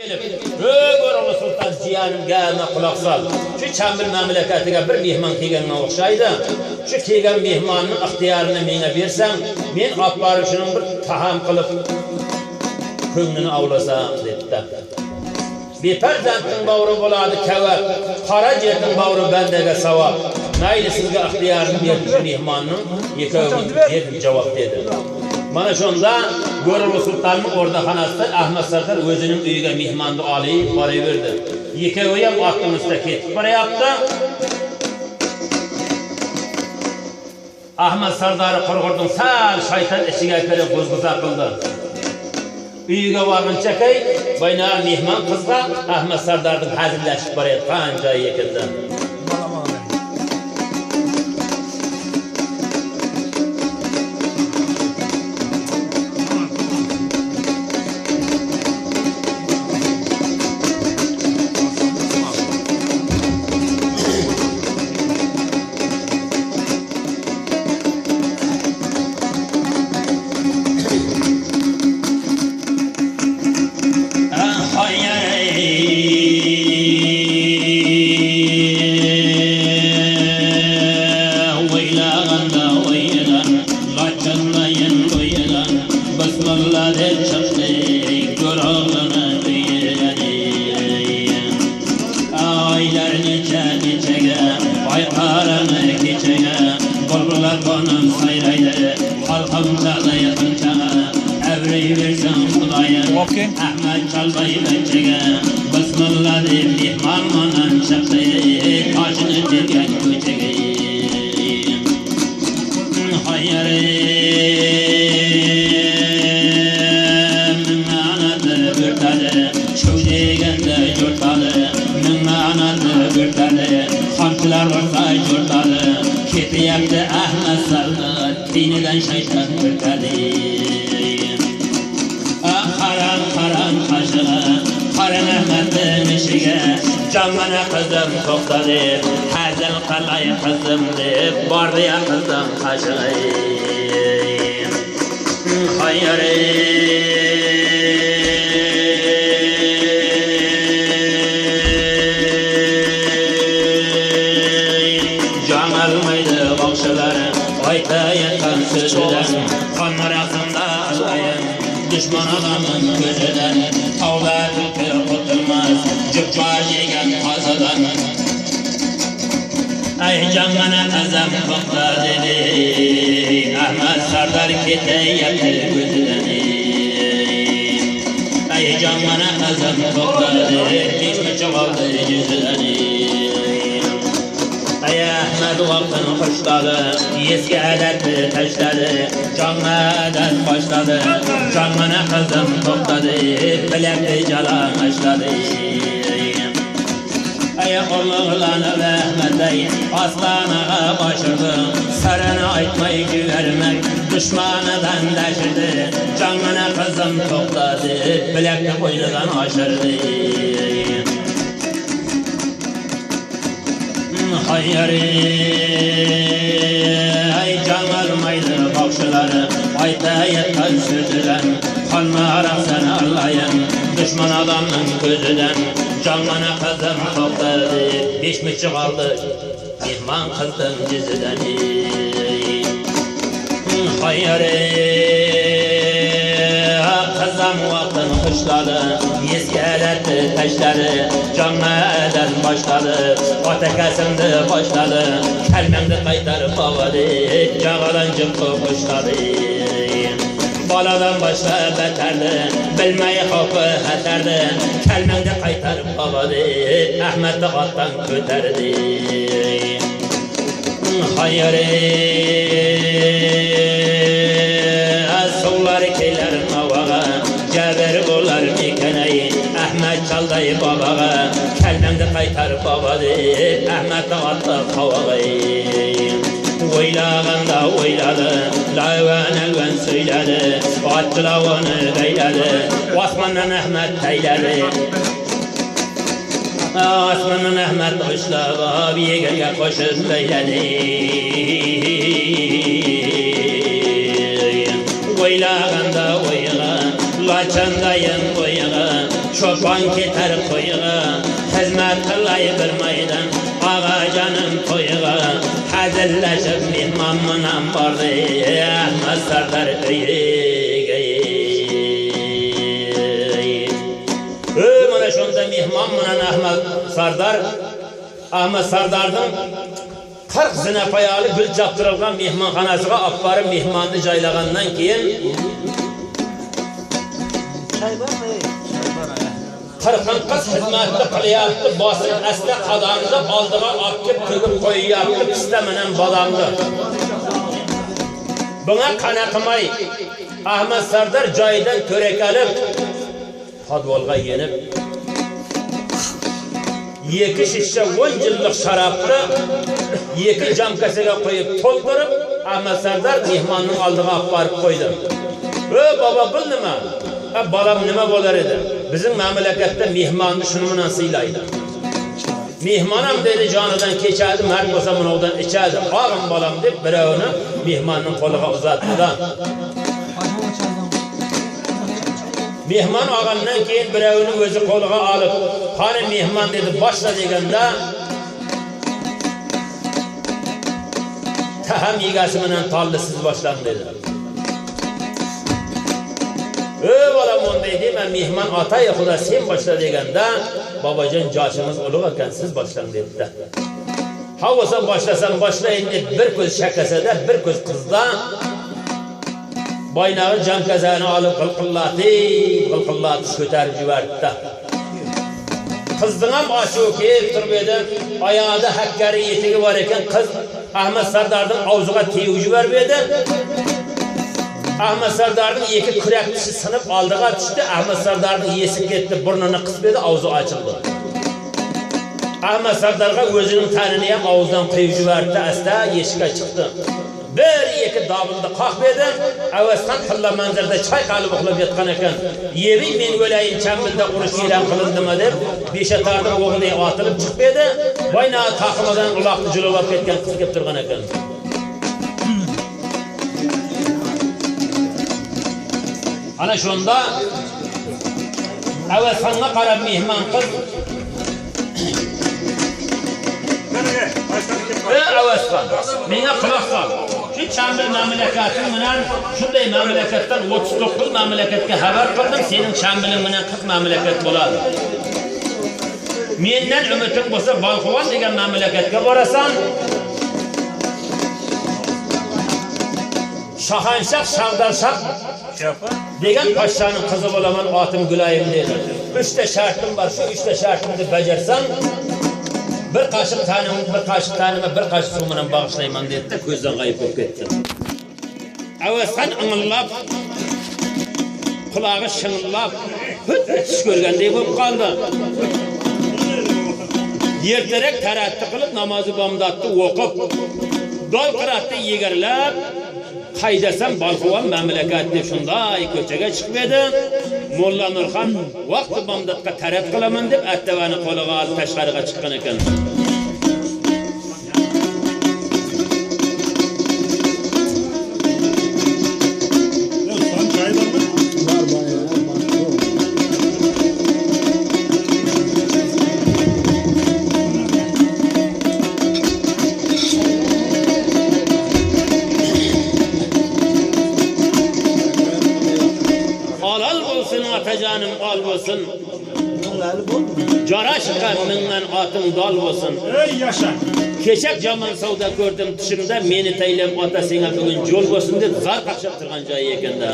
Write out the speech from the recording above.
O'g'ri sulton jiyanim gelme quloq sol. Shu Çambir mamlakatiga bir mehmon kelganga o'xshaydi. Shu kelgan mehmonning ixtiyorini menga bersang, men olib borib shuni bir taham qilib ko'nglini avlasam dedi. Befarzandning bag'ri bo'ladi kavab, qora yerning bag'ri bandaga savob. Mayli sizga ixtiyorini berdim shu mehmonning ikkovining berdim javob dedi. Mana shunda Go'rli sultonning o'rdaxonasida Ahmad Sardar o'zining uyiga mehmonni olib boraverdi. Ikkovi ham otning ustida ketib boryapti. Ahmad Sardar qurg'urning sal shayton ishiga kirib qo'zg'oza qildi. Uyiga borguncha bayna mehmon qizga Ahmad Sardarning hazillashib borayotgan joyi keldi. Ahmet çalbayı bence Bismillah deyip mehmanmanan çıktı Taşını dirgen köçeği Hayyerim Minanadı bürtadı Şu degende jurtadı Minanadı bürtadı Hamçılar varsa jurtadı Kepi yaptı Ahmet Sardar Diniden şeytan bürtadı Karan kaşığı, Karan Ahmet'in işine Canmana kızım tokladı Hazel kalay kızım deyip Vardı ya kızım kaşığı Can almaydı bakşıları Ayta yatan sözüden Kanlar aklımda alayım Düşman adamın gözüden Tavla tülkü kurtulmaz Cıkça yegen kazadan Ay canına kazam kokla dedi Ahmet Sardar kete yaptı gözüden Ay canına kazam kokla dedi Hiç mi çoğaldı yüzüden Ay Ahmet vaktini hoşladı Eski adetli taşladı Canına adet başladı Canına kızım topladı Bilekli calan açladı Ay oğullanı Ahmet Bey Aslanığa başırdı Sarını aytmayı güvermek Düşmanıdan deşirdi Canına kızım topladı Bilekli boynudan aşırdı Ay can almaydı bakşıları Ayta yatan sözüden Kanma arak sen arlayın Düşman adamın gözüden Canına kızım topladı Beş mi çıkardı Mehman kızın yüzüden Kızım vaktini kışladı Yeskeletli taşları Canına eden başladı Atekesimde başladı Kelmemde kaytarıp havadı Cağalan cımpı kuşladı Baladan başla beterdi Bilmeyi hafı heterdi Kelmemde kaytarıp havadı Ahmet de attan köterdi Soğlar keylerin havağa Ceber bolar mikeneyi Ahmet çaldayı babağa Kelmemde kaytarıp havadı Ahmet de attı havağı Oylağında oyladı Lavan elven söyledi Attı lavanı beyledi Osman'dan Ahmet teyledi Osman'dan Ahmet hoşlağı Bir yegerge koşup beyledi Oylağında oyladı Laçandayın oyladı çoban keter koyuğa, hizmet kılay bilmeyden, ağa canım toyuğa, hazırlaşıp mihmanımla vardı, Ahmet Sardar mana şunda mihman bilan Ahmet Sardar'dan 40 zinapoyalı gül çaptırılgan mehmonxonasiga olib borib mehmonni joylagandan keyin 40 qiz xizmatni qilyapti, bosib asta qadamni oldiga olib kelib to'gib qo'yyapti pista bilan bodamni. Bunga qana qilmay Ahmet Sardar joyidan to'rakalib podvolga yenib 2 şişe 10 yıllık şarapni 2 cam kasaga qo'yib to'ldirib Ahmet Sardar mehmonning oldiga olib borib qo'ydi. Baba bil nima? Balam nima bo'lar edi? Bizning mamlakatda mehmonni shuni bilan siylaydi. Mehmonam dedi jonidan kechadi, mard bo'lsa bundan ichadi. Og'im bolam deb birovni mehmonning qo'liga uzatdi. Mehmon olgandan keyin birovni o'zi qo'liga olib, "Qani mehmon" dedi, "boshla" deganda taham egasi bilan tolli siz boshlang dedi. Bolam unday deyman, mehmon atay xudo sen boshla deganda, "Bobojon joshimiz ulug' ekan, siz boshlang" dedi. Ha bo'lsa boshlasam boshlayin deb bir ko'z shakasada, bir ko'z qizda boynağı cam kazanı alıp qılqillatib ko'tarib yubordi. Qizning ham ashu kelib turib edi, oyog'ida hakkari etigi bor ekan, qiz Ahmet Sardarning og'ziga tegib yuborib edi. Ahmet Sardarning 2 kurak tishi sinib oldiga tushdi. Ahmet Sardarning yesi ketdi, burnini qisib edi, og'zi ochildi. Ahmet Sardarga o'zining tanini ham og'zidan qo'yib yubordi, asta eshikka chiqdi. 1-2 davulni qoqib edi, avasdan tilla manzarda choy qalib uxlab yotgan ekan. "Yebi men o'layin chambilda urush e'lon qilindimi" deb beshatarning o'g'liga otilib chiqib edi. Boyna taqimidan uloqni julolab ketgan qiz kelib turgan ekan. Ana shunda avasxonga qarab mehmon qiz avasxon, menga quloq sol. Shu Chambil mamlakating bilan shunday mamlakatdan 39 mamlakatga xabar qildim, sening Chambiling bilan 40 mamlakat bo'ladi. Mendan umidim bo'lsa Balqovon degan mamlakatga borasan. Shahanshah Shavdarshah degan podshoning qizi bo'laman, otim Gulayim dedi. 3 ta shartim bor, shu 3 ta shartimni bajarsam bir qoshiq tanimni, bir qoshiq tanimni, bir qoshiq suv bilan bag'ishlayman dedi, ko'zdan g'oyib bo'lib ketdi. Avasdan ing'illab, qulog'i shing'illab, tush ko'rganday bo'lib qoldi. Ertarak taratdi qilib, namozi bomdodni o'qib, dol qiratni yegarlab, qaydasam Balqovon mamlakat deb shunday ko'chaga chiqib edi. Molla Nurxon vaqti bomdodga tarat qilaman deb attavani qo'liga olib tashqariga chiqqan ekan. Atacanım al olsun. Caraşıqa mingan atın dal olsun. Ey yaşa. Keçek jaman savda gördüm tışımda, meni taylem ata sena bugün yol olsun deb zar qaqshab turgan joyi ekanda.